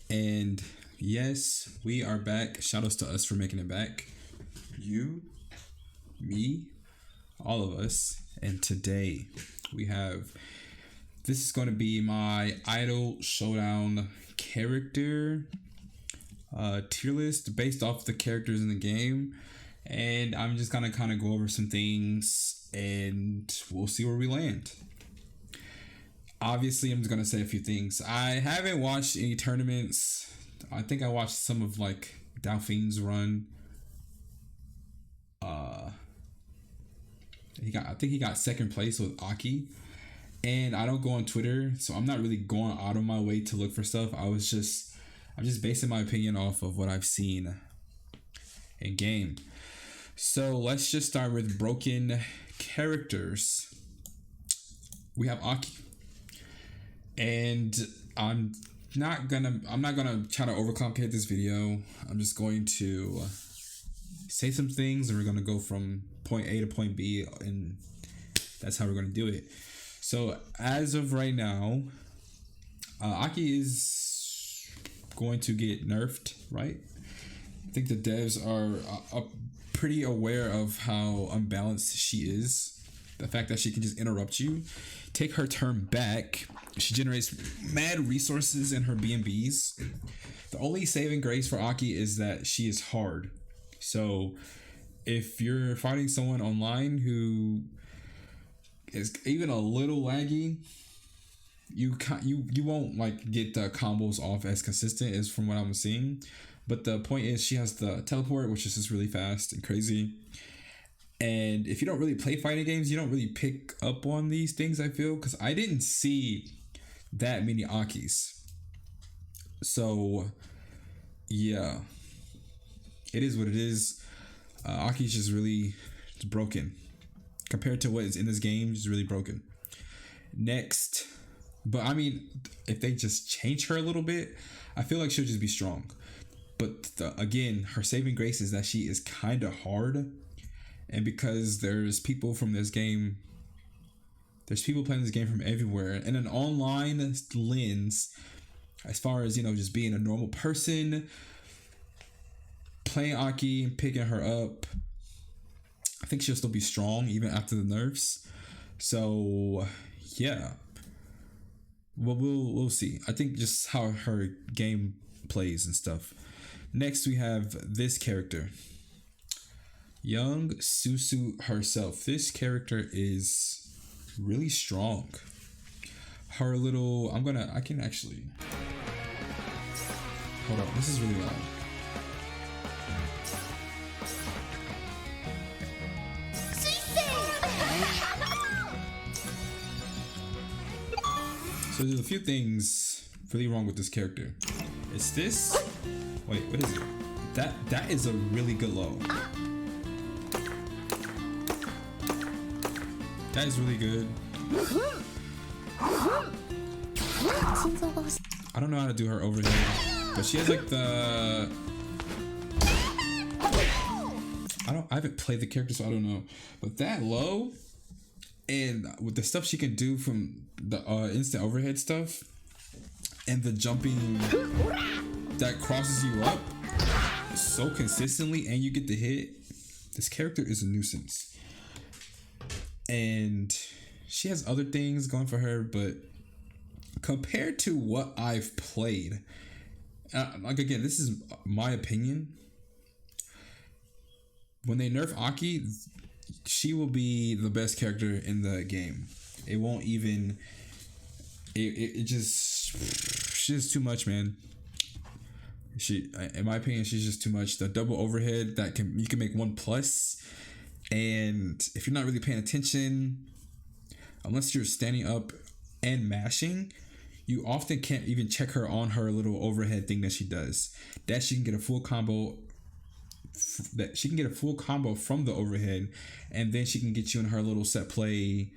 And yes, we are back. Shout outs to us for making it back. You, me, all of us. And today we have this is going to be my Idol Showdown character tier list based off the characters in the game. And I'm just gonna kind of go over some things and we'll see where we land. Obviously, I'm just gonna say a few things. I haven't watched any tournaments. I think I watched some of like Delphine's run. Uh, I think he got second place with Aki. And I don't go on Twitter, so I'm not really going out of my way to look for stuff. I'm just basing my opinion off of what I've seen in game. So let's just start with broken characters. We have Aki. And I'm not gonna try to overcomplicate this video. I'm just going to say some things and we're gonna go from point A to point B, and that's how we're gonna do it. So as of right now, Aki is going to get nerfed, right? I think the devs are pretty aware of how unbalanced she is. The fact that she can just interrupt you, take her turn back. She generates mad resources in her BNBs. The only saving grace for Aki is that she is hard. So if you're fighting someone online who is even a little laggy, you won't like get the combos off as consistent as from what I'm seeing. But the point is, she has the teleport, which is just really fast and crazy. And if you don't really play fighting games, you don't really pick up on these things, I feel, because I didn't see that many Akis. So yeah, it is what it is. Aki's just really broken compared to what is in this game. Just really broken. Next, but I mean, if they just change her a little bit, I feel like she'll just be strong. But again, her saving grace is that she is kind of hard. And because there's people from this game, there's people playing this game from everywhere. And an online lens, as far as, just being a normal person, playing Aki, picking her up, I think she'll still be strong even after the nerfs. So, yeah. Well, we'll see. I think just how her game plays and stuff. Next, we have this character. Young Susu herself. This character is really strong. Her little, I can actually, hold on, this is really loud. So there's a few things really wrong with this character. It's this, wait, what is it? That is a really good low. That is really good. I don't know how to do her overhead, but she has like the, I haven't played the character, so I don't know. But that low, and with the stuff she can do from the instant overhead stuff, and the jumping that crosses you up so consistently, and you get the hit. This character is a nuisance. And she has other things going for her, but compared to what I've played, like again, this is my opinion. When they nerf Aki, she will be the best character in the game. It won't even. It just, she's too much, man. In my opinion, she's just too much. The double overhead you can make 1+. And if you're not really paying attention, unless you're standing up and mashing, you often can't even check her on her little overhead thing that she does. That she can get a full combo. That she can get a full combo from the overhead, and then she can get you in her little set play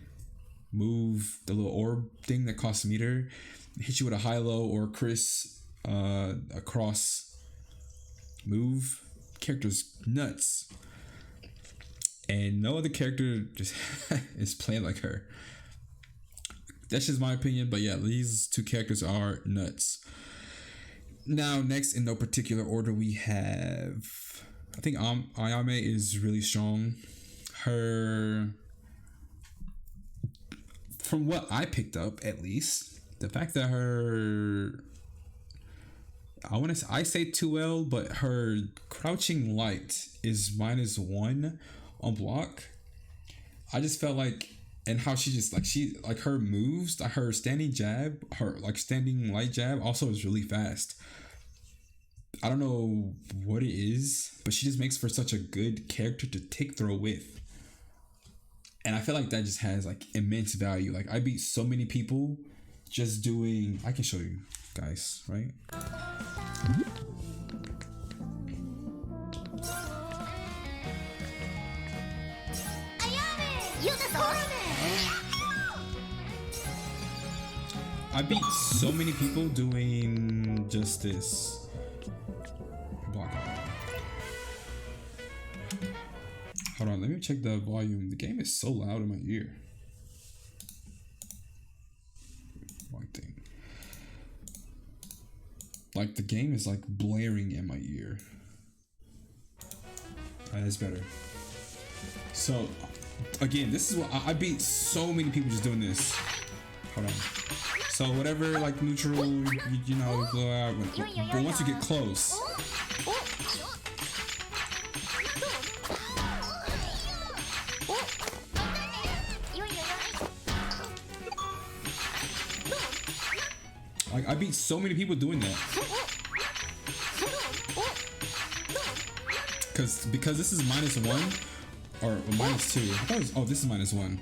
move, the little orb thing that costs meter, hit you with a high low or Chris across move. Character's nuts. And no other character just is playing like her. That's just my opinion, but yeah, these two characters are nuts. Now, next in no particular order, we have. I think Ayame is really strong. Her, from what I picked up, at least, the fact that her, I say 2L, but her crouching light is -1 on block. I just felt like, and how she just like her moves, like her standing jab, her like standing light jab also is really fast. I don't know what it is, but she just makes for such a good character to tick throw with. And I feel like that just has like immense value. Like I beat so many people just doing, I can show you guys, right? I beat so many people doing just this. Block out. Hold on, let me check the volume. The game is so loud in my ear. Wrong thing. Like the game is like blaring in my ear. That's better. So again, this is what I beat so many people just doing this. Hold on. So whatever, like neutral, you know, go out. But once you get close, like I beat so many people doing that. Because this is -1 or -2. I thought it was, oh, this is -1.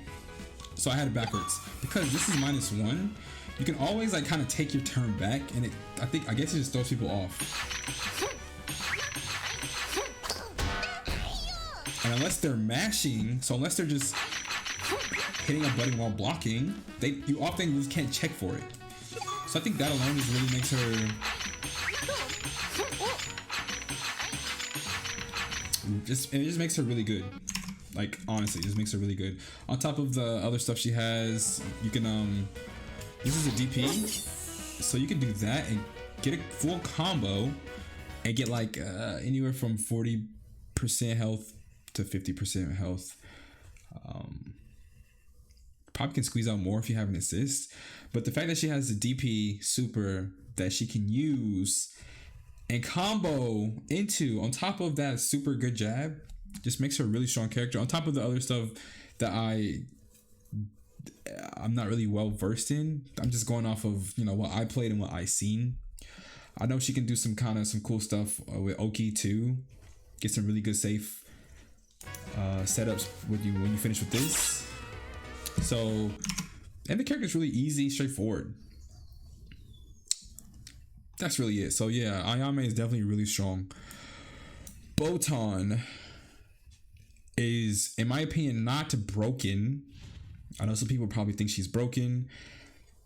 So I had it backwards. Because this is -1. You can always like kind of take your turn back, and I guess it just throws people off. And unless they're mashing, so unless they're just hitting a button while blocking, you often just can't check for it. So I think that alone just really makes her it just makes her really good. Like honestly, it just makes her really good. On top of the other stuff she has, you can this is a DP, so you can do that and get a full combo and get like anywhere from 40% health to 50% health. Probably can squeeze out more if you have an assist, but the fact that she has the DP super that she can use and combo into on top of that super good jab just makes her a really strong character. On top of the other stuff that I'm not really well versed in. I'm just going off of, you know, what I played and what I seen. I know she can do some cool stuff with Oki too. Get some really good safe setups when you finish with this. So, and the character's really easy, straightforward. That's really it. So yeah, Ayame is definitely really strong. Botan is, in my opinion, not broken. I know some people probably think she's broken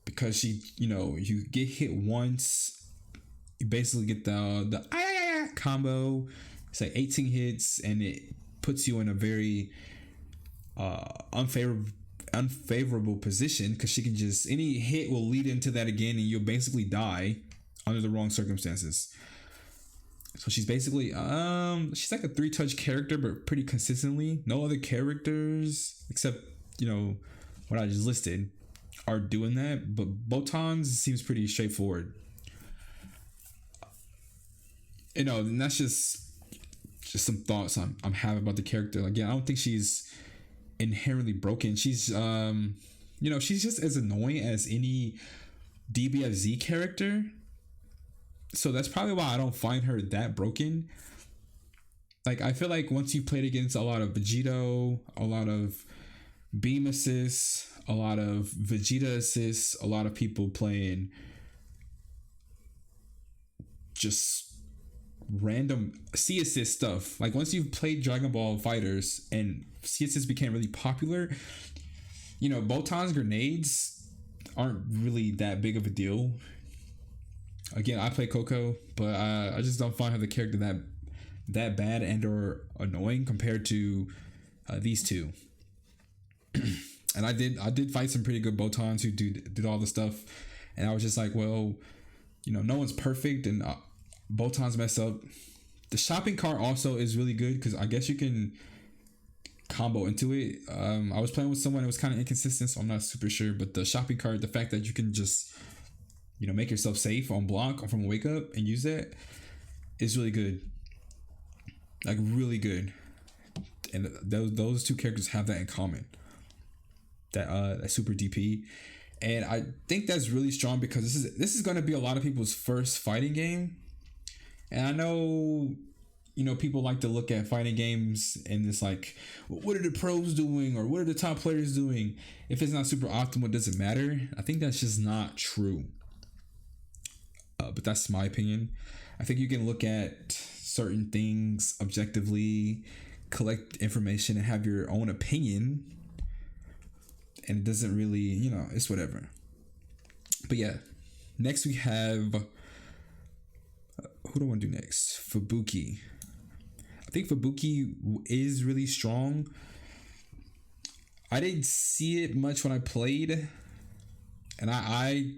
because she, you know, you get hit once, you basically get the combo. It's like 18 hits, and it puts you in a very unfavorable position because she can just, any hit will lead into that again, and you'll basically die under the wrong circumstances. So she's basically she's like a 3-touch character, but pretty consistently. No other characters except, you know, what I just listed are doing that, but Botan's seems pretty straightforward. You know, and that's just some thoughts I'm having about the character. Again, I don't think she's inherently broken. She's you know, she's just as annoying as any DBFZ character. So that's probably why I don't find her that broken. Like, I feel like once you played against a lot of Vegito, a lot of Beam assists, a lot of Vegeta assists, a lot of people playing just random C assist stuff. Like, once you've played Dragon Ball Fighters and C assist became really popular, you know, Botan's grenades aren't really that big of a deal. Again, I play Coco, but I just don't find her the character that bad and or annoying compared to these two. And I did fight some pretty good Botans who did all the stuff, and I was just like, well, you know, no one's perfect, and Both times mess up. The shopping cart also is really good because I guess you can combo into it. I was playing with someone, it was kind of inconsistent, so I'm not super sure. But the shopping cart, the fact that you can just, make yourself safe on block or from a wake up and use that is really good. Like really good. And those two characters have that in common. That super DP. And I think that's really strong because this is going to be a lot of people's first fighting game. And I know, people like to look at fighting games and it's like, what are the pros doing or what are the top players doing? If it's not super optimal, it doesn't matter. I think that's just not true. But that's my opinion. I think you can look at certain things objectively, collect information, and have your own opinion. And it doesn't really, it's whatever. But yeah, next we have, who do I want to do next? Fubuki. I think Fubuki is really strong. I didn't see it much when I played. And I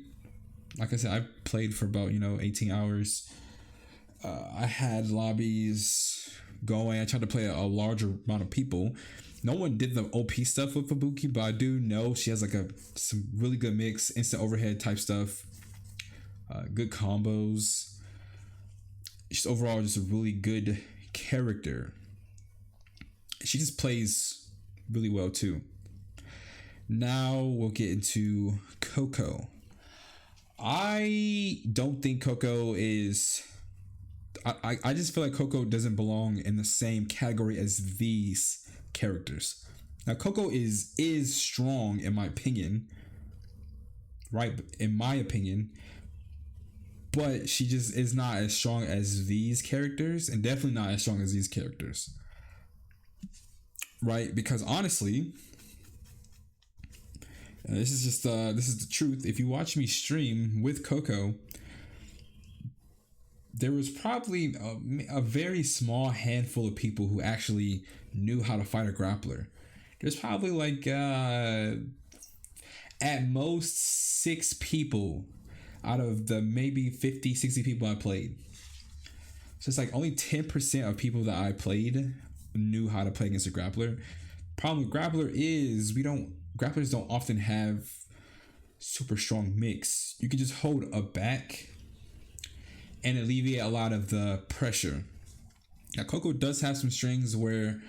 like I said, I played for about, 18 hours. I had lobbies going. I tried to play a larger amount of people. No one did the OP stuff with Fubuki, but I do know she has like some really good mix, instant overhead type stuff, good combos. She's overall just a really good character. She just plays really well too. Now we'll get into Coco. I don't think Coco is... I just feel like Coco doesn't belong in the same category as these characters. Now Coco is strong in my opinion, right? In my opinion, but she just is not as strong as these characters, and definitely not as strong as these characters, right? Because honestly, this is the truth. If you watch me stream with Coco, there was probably a very small handful of people who actually knew how to fight a grappler. There's probably like at most 6 people out of the maybe 50, 60 people I played. So it's like only 10% of people that I played knew how to play against a grappler. Problem with grappler is grapplers don't often have super strong mix. You can just hold a back and alleviate a lot of the pressure. Now Coco does have some strings where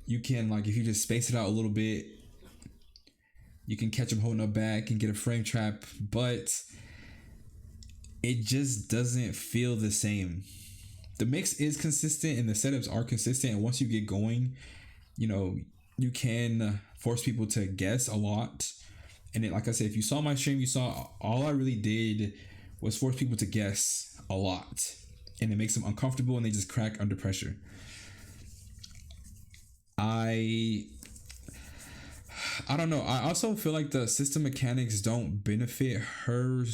you can, like, if you just space it out a little bit, you can catch him holding up back and get a frame trap, but it just doesn't feel the same. The mix is consistent and the setups are consistent, and once you get going, you can force people to guess a lot. And it, like I said, if you saw my stream, you saw all I really did was force people to guess a lot, and it makes them uncomfortable and they just crack under pressure. I don't know. I also feel like the system mechanics don't benefit her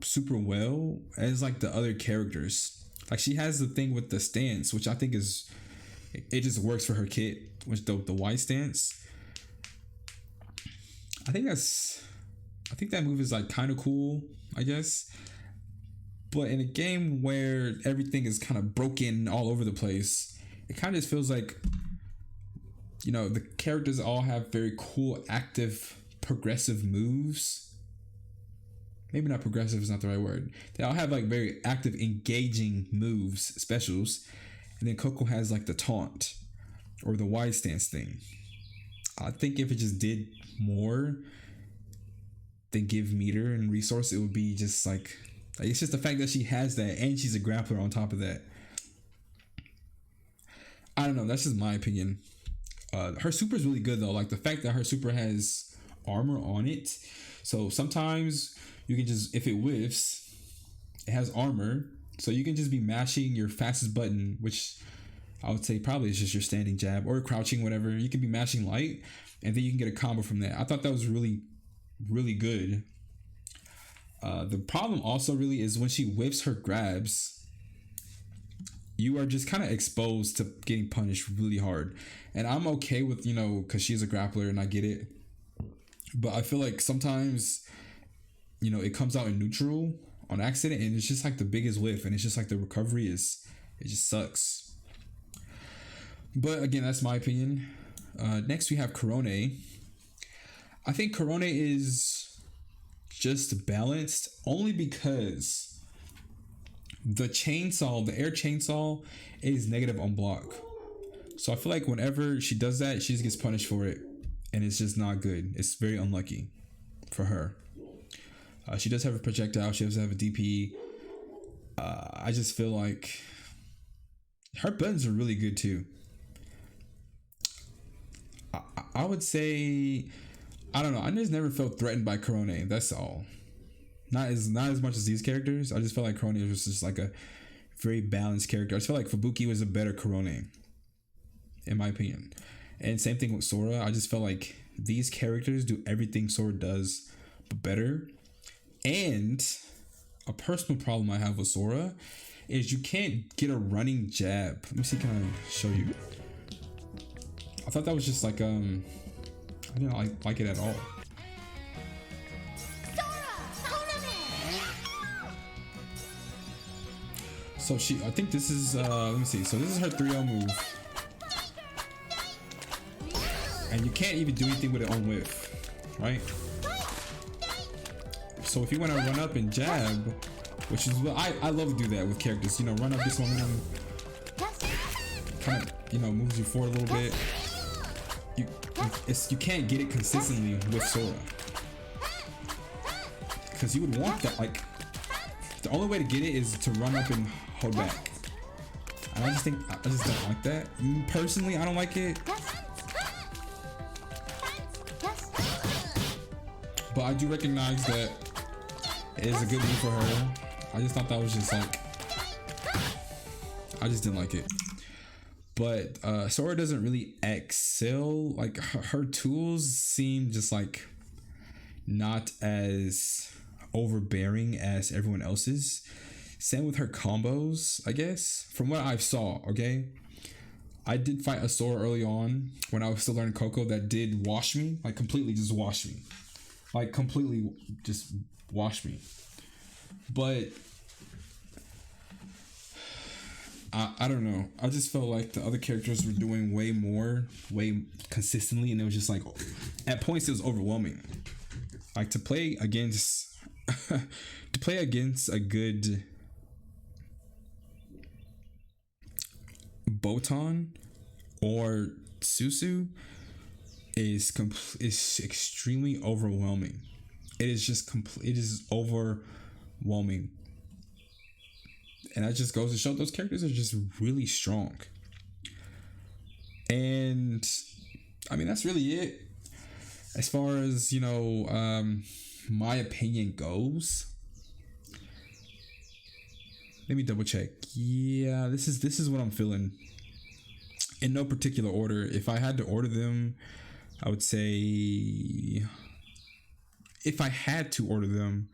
super well as like the other characters. Like she has the thing with the stance, which I think it just works for her kit, which the wide stance. I think that move is like kind of cool, I guess. But in a game where everything is kind of broken all over the place, it kind of just feels like, the characters all have very cool, active, progressive moves. Maybe not progressive is not the right word. They all have like very active, engaging moves, specials. And then Coco has like the taunt or the wide stance thing. I think if it just did more than give meter and resource, it would be just like it's just the fact that she has that and she's a grappler on top of that. I don't know. That's just my opinion. Her super is really good though. Like the fact that her super has armor on it. So sometimes you can just, if it whiffs, it has armor. So you can just be mashing your fastest button, which I would say probably is just your standing jab or crouching, whatever. You can be mashing light and then you can get a combo from that. I thought that was really, really good. The problem also really is when she whips her grabs, you are just kind of exposed to getting punished really hard. And I'm okay with, because she's a grappler and I get it. But I feel like sometimes, it comes out in neutral on accident, and it's just like the biggest whiff, and it's just like the recovery is, it just sucks. But again, that's my opinion. Next we have Korone. I think Korone is just balanced only because the chainsaw, the air chainsaw, is negative on block. So I feel like whenever she does that, she just gets punished for it, and it's just not good. It's very unlucky for her. She does have a projectile. She does have a DP. I just feel like her buttons are really good too. I would say, I don't know. I just never felt threatened by Korone. That's all. Not as much as these characters. I just felt like Korone was just like a very balanced character. I just felt like Fubuki was a better Korone, in my opinion. And same thing with Sora. I just felt like these characters do everything Sora does, but better. And a personal problem I have with Sora is you can't get a running jab. Let me see, can I show you? I thought that was just like, I didn't like it at all. So I think this is, let me see. So this is her 3-0 move. And you can't even do anything with it on whiff, right? So if you want to run up and jab, which is what I love to do that with characters, you know, run up, this momentum, kind of, you know, moves you forward a little bit. You can't get it consistently with Sora, because you would want that. Like, the only way to get it is to run up and hold back. And I just don't like that. Personally, I don't like it. But I do recognize that it is a good move for her. I just thought that was just like, I just didn't like it. But Sora doesn't really excel. Like, her tools seem just like not as overbearing as everyone else's. Same with her combos, I guess, from what I saw. Okay, I did fight a Sora early on when I was still learning Coco that did wash me, like completely just wash me, like completely just wash me. But I don't know. I just felt like the other characters were doing way consistently, and it was just like, at points it was overwhelming. Like, to play against a good Botan or Susu is extremely overwhelming. It is overwhelming. And that just goes to show those characters are just really strong. And I mean, that's really it. As far as, you know, my opinion goes. Let me double check. Yeah, this is what I'm feeling. In no particular order. If I had to order them, I would say, if I had to order them,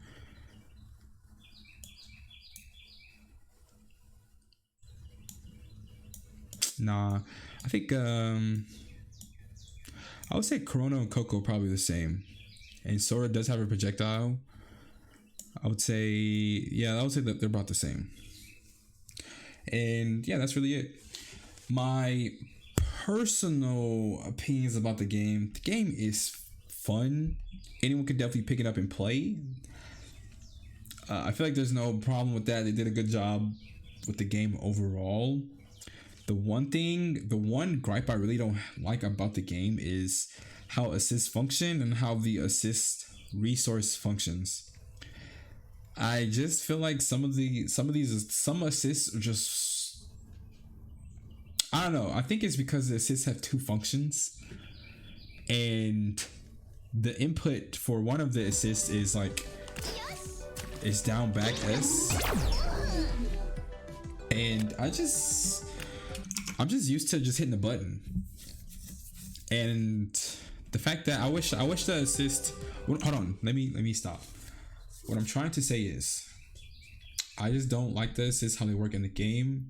nah, I think I would say Corona and Coco probably the same. And Sora does have a projectile. I would say that they're about the same. And yeah, that's really it. My personal opinions about the game is fun. Anyone could definitely pick it up and play. I feel like there's no problem with that. They did a good job with the game overall. The one gripe I really don't like about the game is how assists function and how the assist resource functions. I just feel like some assists are just, I don't know. I think it's because the assists have two functions, and the input for one of the assists is like, it's down back S, and I'm just used to just hitting the button. And the fact that I wish the assist, hold on, let me stop. What I'm trying to say is, I just don't like the assists, how they work in the game.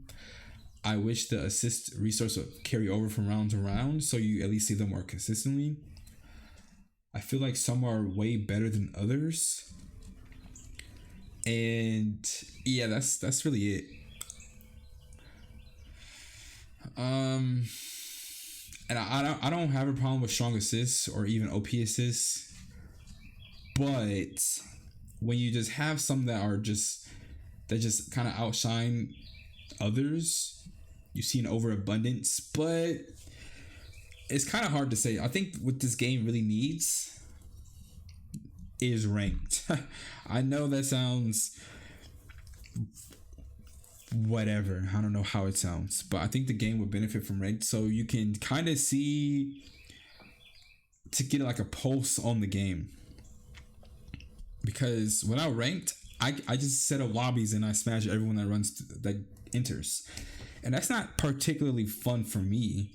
I wish the assist resource would carry over from round to round, so you at least see them more consistently. I feel like some are way better than others. And yeah, that's really it. And I don't have a problem with strong assists or even OP assists, but when you just have some that just kind of outshine others, you see an overabundance. But it's kind of hard to say. I think what this game really needs is ranked. I know that sounds whatever. I don't know how it sounds, but I think the game would benefit from ranked, so you can kind of see, to get like a pulse on the game. Because without ranked, I just set up lobbies and I smash everyone that enters, and that's not particularly fun for me,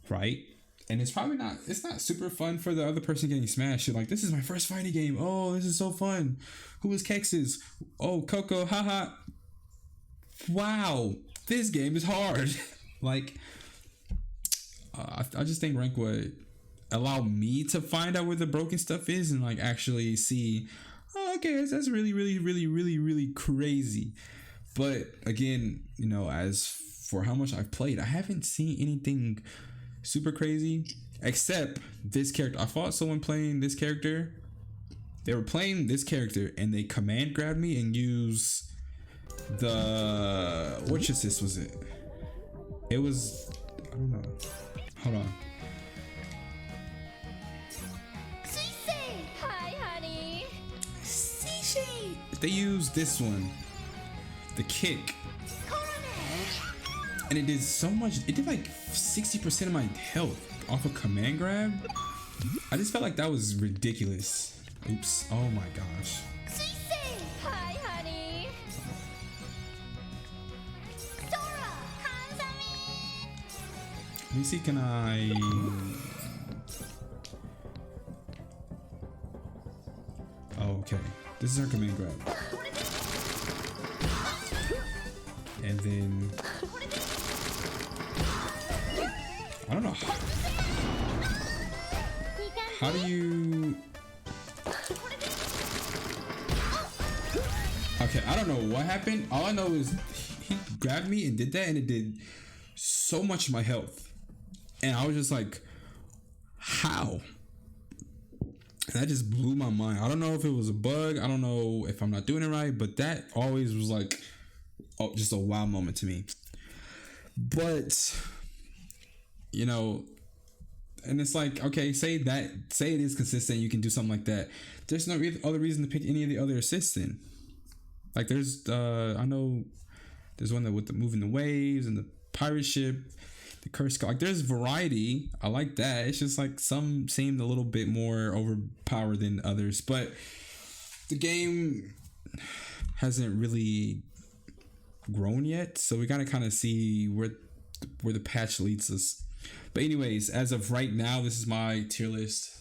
right? And it's not super fun for the other person getting smashed. You're like, this is my first fighting game. Oh, this is so fun. Who is Kexis? Oh, Coco, haha. Wow, this game is hard. Like, I just think rank would allow me to find out where the broken stuff is and like actually see, oh, okay, that's really, really, really, really, really crazy. But again, as for how much I've played, I haven't seen anything super crazy except this character. I fought someone playing this character. They were playing this character and they command grabbed me and used which assist was it? It was, I don't know. Hold on. Hi, honey. They used this one, the kick, and it did so much. It did like 60% of my health off a command grab. I just felt like that was ridiculous. Oops. Oh my gosh. Hi, honey. Let me see, can I... Oh, okay. This is her command grab. And then... I don't know. How do you... Okay, I don't know what happened. All I know is he grabbed me and did that, and it did so much of my health. And I was just like, how? And that just blew my mind. I don't know if it was a bug. I don't know if I'm not doing it right, but that always was like, just a wow moment to me. But, and it's like, okay, say it is consistent, you can do something like that. There's no other reason to pick any of the other assists in. Like there's, I know there's one that with the moving the waves and the pirate ship, the curse. Like there's variety. I like that. It's just like some seemed a little bit more overpowered than others, but the game hasn't really grown yet, so we gotta kind of see where the patch leads us. But anyways, as of right now, this is my tier list.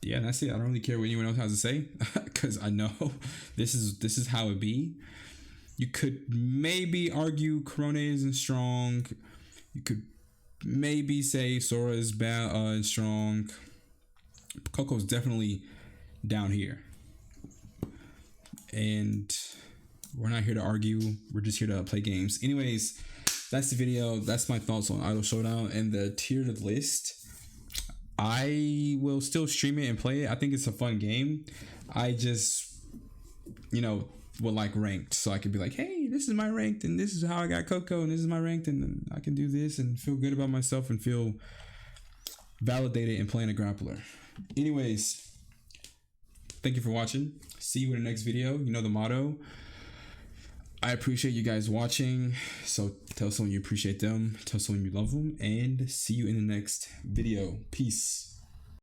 That's it. I don't really care what anyone else has to say because I know this is how it be. You could maybe argue Corona isn't strong. You could maybe say Sora is bad and strong. Coco's definitely down here. And we're not here to argue. We're just here to play games. Anyways, that's the video. That's my thoughts on Idol Showdown and the tiered list. I will still stream it and play it. I think it's a fun game. I just, would like ranked, so I could be like, hey, this is my ranked and this is how I got Coco and this is my ranked and I can do this and feel good about myself and feel validated in playing a grappler. Anyways, thank you for watching. See you in the next video. You know the motto. I appreciate you guys watching, so tell someone you appreciate them, tell someone you love them, and see you in the next video. Peace.